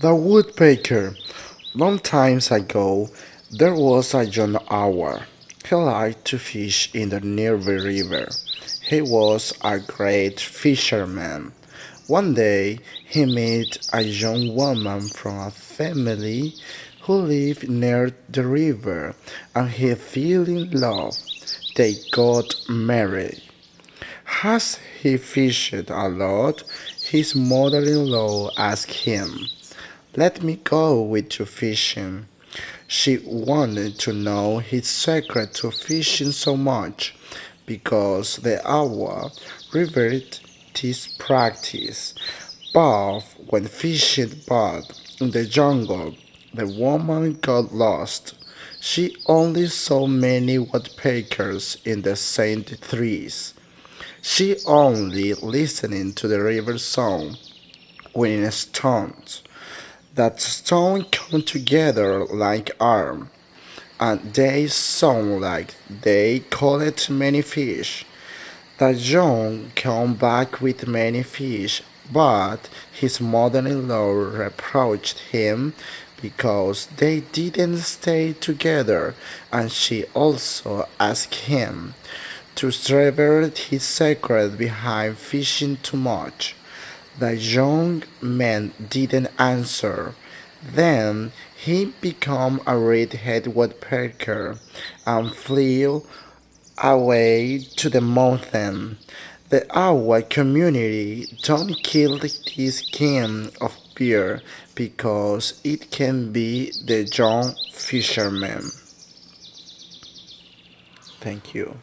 The woodpecker. Long times ago, there was a young owl. He liked to fish in the nearby river. He was a great fisherman. One day, he met a young woman from a family who lived near the river, and he fell in love. They got married. As he fished a lot, his mother-in-law asked him, "Let me go with you fishing." She wanted to know his secret to fishing so much because the owl revered this practice. But when fishing but in the jungle, the woman got lost. She only saw many woodpeckers in the same trees. She only listened to the river song when it stones. That stone come together like arm, and they sound like they caught many fish. The young came back with many fish, but his mother-in-law reproached him because they didn't stay together, and she also asked him to reveal his secret behind fishing too much. The young man didn't answer. Then he became a red-headed woodpecker and flew away to the mountain. The owl community don't kill this kind of bear because it can be the young fisherman. Thank you.